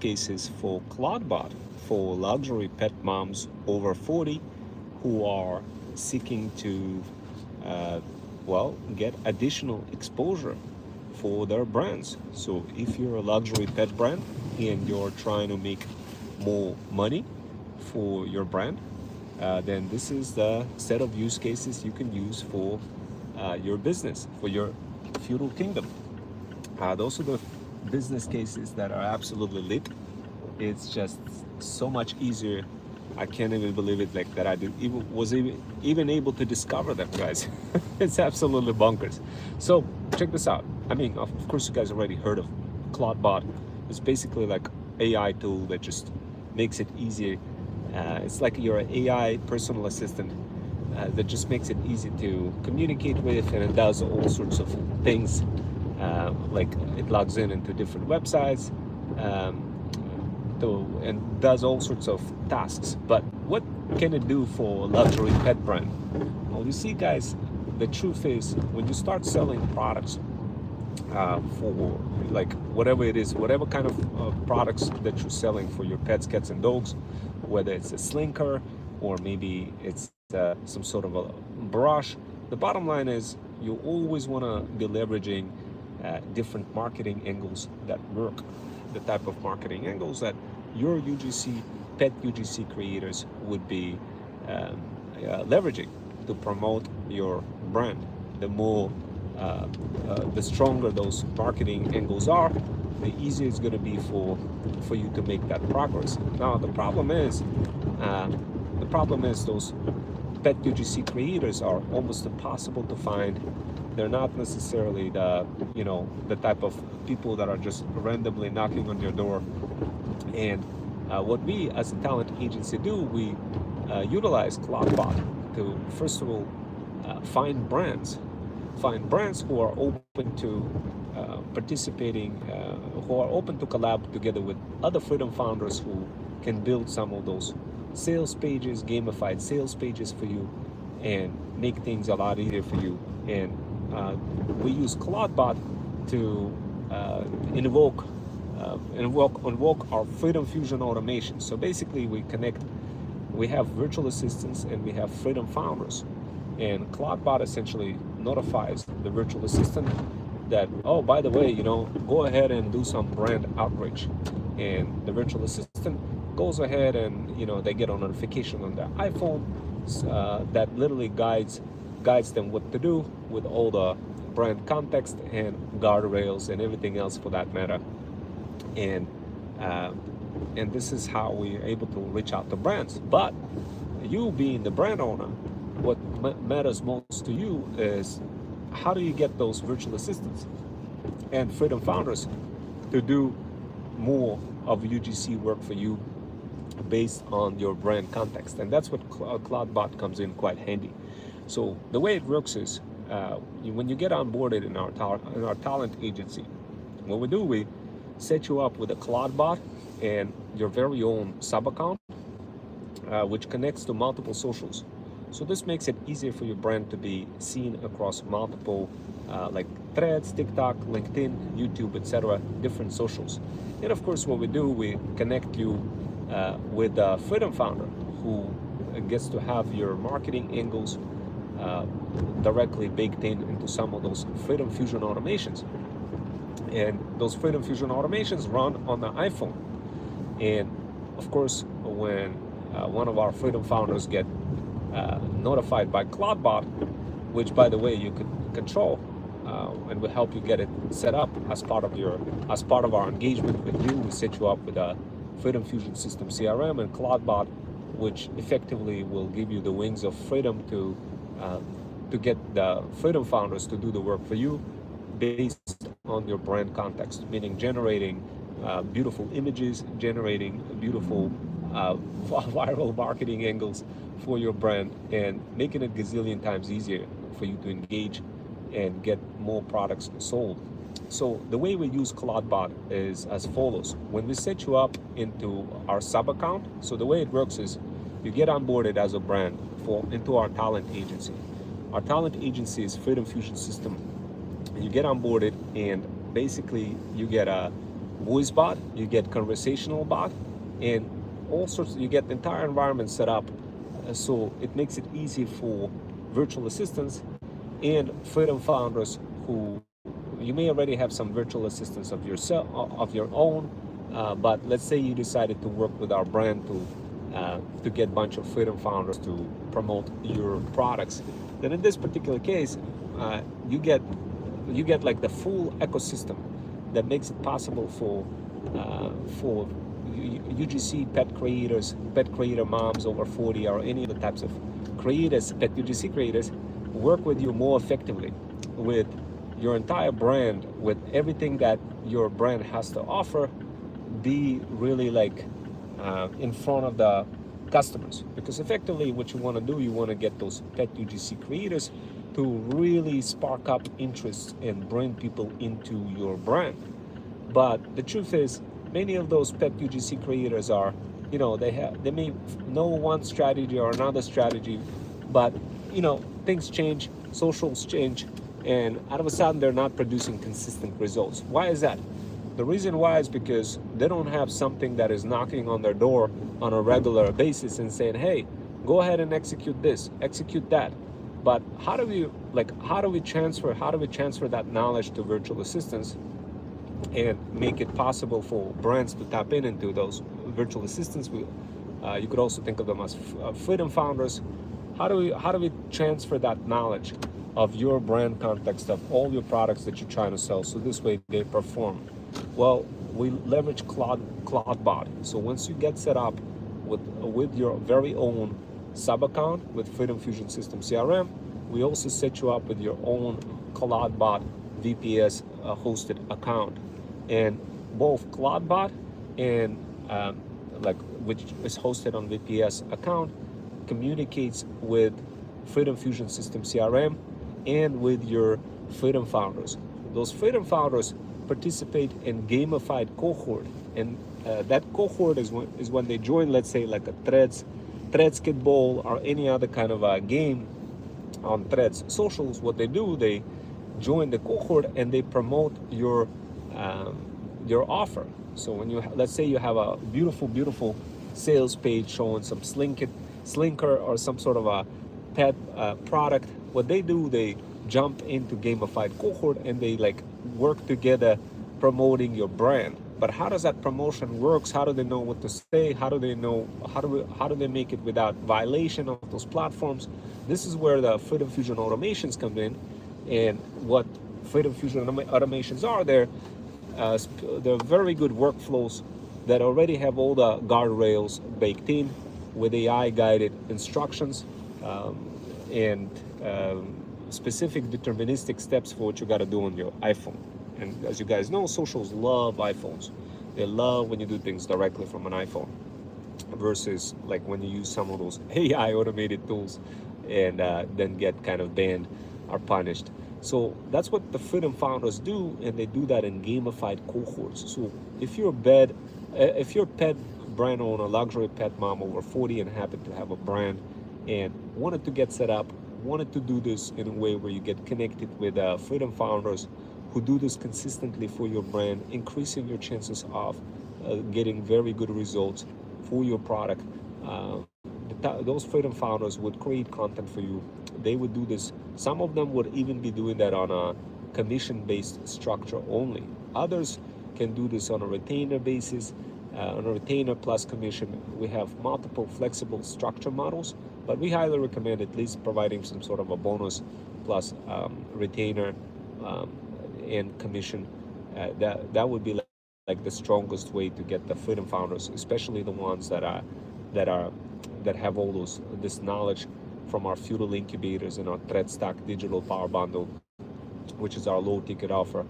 cases for Clawdbot for luxury pet moms over 40 who are seeking to, uh, get additional exposure for their brands. So if you're a luxury pet brand and you're trying to make more money for your brand, then this is the set of use cases you can use for your business, for your feudal kingdom. Those are the business cases that are absolutely lit. It's just so much easier. I can't even believe it, like that I did even able to discover them, guys. It's absolutely bonkers. So check this out. I mean, of course, you guys already heard of Clawdbot. It's basically like AI tool that just makes it easier. It's like your AI personal assistant that just makes it easy to communicate with, and it does all sorts of things. Like it logs in into different websites, um, and does all sorts of tasks. But what can it do for a luxury pet brand? Well, you see, guys, the truth is when you start selling products for like whatever it is, whatever kind of products that you're selling for your pets, cats, and dogs, whether it's a slinker or maybe it's some sort of a brush. The bottom line is you always want to be leveraging different marketing angles that work, the type of marketing angles that your UGC, pet UGC creators would be leveraging to promote your brand. The more, the stronger those marketing angles are, the easier it's going to be for you to make that progress. Now uh, the problem is those pet UGC creators are almost impossible to find. They're not necessarily the type of people that are just randomly knocking on your door. And what we as a talent agency do, we utilize Clawdbot to first of all find brands who are open to participating, who are open to collab together with other freedom founders who can build some of those sales pages, gamified sales pages for you, and make things a lot easier for you. And we use Clawdbot to invoke our Freedom Fusion automation. So basically, we have virtual assistants and we have freedom founders, and Clawdbot essentially notifies the virtual assistant that, oh, by the way, go ahead and do some brand outreach, and the virtual assistant goes ahead and they get a notification on their iPhone that literally guides them what to do with all the brand context and guardrails and everything else for that matter. And uh, and this is how we're able to reach out to brands. But you being the brand owner, what matters most to you is how do you get those virtual assistants and freedom founders to do more of UGC work for you based on your brand context. And that's what Clawdbot comes in quite handy. So the way it works is when you get onboarded in our talent agency, what we do, we set you up with a Clawdbot and your very own sub account, which connects to multiple socials. So this makes it easier for your brand to be seen across multiple like Threads, TikTok, LinkedIn, YouTube, etc., different socials. And of course, what we do, we connect you with a freedom founder who gets to have your marketing angles directly baked into some of those Freedom Fusion automations. And those Freedom Fusion automations run on the iPhone. And of course, when one of our freedom founders get notified by Clawdbot, which by the way you could control, and we'll help you get it set up as part of our engagement with you. We set you up with a Freedom Fusion System CRM and Clawdbot, which effectively will give you the wings of freedom to get the freedom founders to do the work for you based on your brand context, meaning generating beautiful images, generating beautiful viral marketing angles for your brand, and making it gazillion times easier for you to engage and get more products sold. So the way we use Clawdbot is as follows. When we set you up into our sub account, so the way it works is you get onboarded as a brand into our talent agency. Our talent agency is Freedom Fusion System. You get onboarded, and basically you get a voice bot, you get conversational bot, and all sorts. You get the entire environment set up, so it makes it easy for virtual assistants and freedom founders who you may already have some virtual assistants of yourself of your own, but let's say you decided to work with our brand to get a bunch of freedom founders to promote your products. Then in this particular case, uh, you get you get like the full ecosystem that makes it possible for UGC pet creators, pet creator moms over 40, or any other types of creators, pet UGC creators, work with you more effectively with your entire brand, with everything that your brand has to offer, be really like in front of the customers. Because effectively what you want to do, you want to get those pet UGC creators to really spark up interest and bring people into your brand. But the truth is, many of those pet UGC creators are, they may know one strategy or another strategy, but things change, socials change, and out of a sudden they're not producing consistent results. Why is that? The reason why is because they don't have something that is knocking on their door on a regular basis and saying, hey, go ahead and execute this, execute that. But how do we transfer that knowledge to virtual assistants and make it possible for brands to tap into those virtual assistants? You could also think of them as freedom founders. How do we transfer that knowledge of your brand context of all your products that you're trying to sell, so this way they perform? Well, we leverage Clawdbot. So once you get set up with your very own sub account with Freedom Fusion System CRM, we also set you up with your own Clawdbot VPS hosted account. And both Clawdbot and which is hosted on VPS account, communicates with Freedom Fusion System CRM and with your freedom founders. Those freedom founders participate in gamified cohort, and that cohort is when they join, let's say like a Threads Kickball or any other kind of a game on Threads socials. What they do, they join the cohort and they promote your offer. So when let's say you have a beautiful sales page showing some slinker or some sort of a pet product, what they do, they jump into gamified cohort and they like work together promoting your brand. But how does that promotion works? How do they know what to say? How do they make it without violation of those platforms? This is where the Freedom Fusion automations come in. And what Freedom Fusion automations are, they're very good workflows that already have all the guardrails baked in with AI guided instructions, and specific deterministic steps for what you got to do on your iPhone. And as you guys know, socials love iPhones. They love when you do things directly from an iPhone versus like when you use some of those AI automated tools and then get kind of banned or punished. So that's what the freedom founders do, and they do that in gamified cohorts. So if you're a pet brand owner, luxury pet mom over 40 and happen to have a brand and wanted to get set up, wanted to do this in a way where you get connected with freedom founders who do this consistently for your brand, increasing your chances of getting very good results for your product. Those freedom founders would create content for you. They would do this. Some of them would even be doing that on a commission-based structure only. Others can do this on a retainer basis, on a retainer plus commission. We have multiple flexible structure models, but we highly recommend at least providing some sort of a bonus plus retainer and commission. That would be like the strongest way to get the freedom founders, especially the ones that have all this knowledge from our feudal incubators and our thread stack digital power bundle, which is our low ticket offer.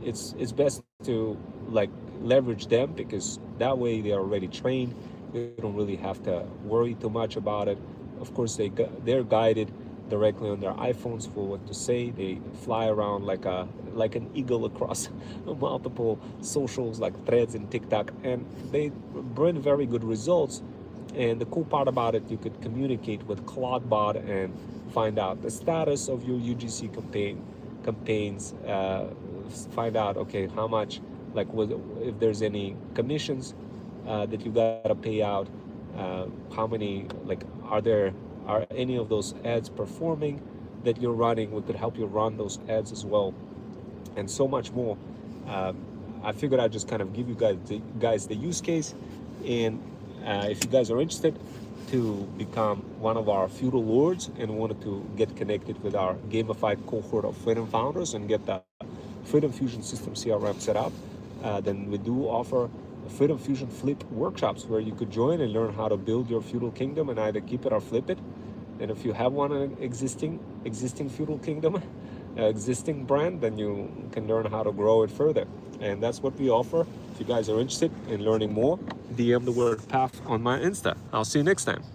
It's best to like leverage them, because that way they are already trained. They don't really have to worry too much about it. Of course, they're guided directly on their iPhones for what to say. They fly around like an eagle across multiple socials like Threads and TikTok, and they bring very good results. And the cool part about it, you could communicate with Clawdbot and find out the status of your UGC campaigns, find out, okay, how much like if there's any commissions that you gotta pay out, how many, like, are any of those ads performing that you're running. We could help you run those ads as well, and so much more. Um, I figured I'd just kind of give you guys the use case, and if you guys are interested to become one of our feudal lords and wanted to get connected with our gamified cohort of Freedom founders and get the Freedom Fusion System CRM set up, then we do offer Freedom Fusion Flip workshops where you could join and learn how to build your feudal kingdom and either keep it or flip it. And if you have one existing feudal kingdom, existing brand, then you can learn how to grow it further. And that's what we offer. If you guys are interested in learning more, DM the word PAF on my Insta. I'll see you next time.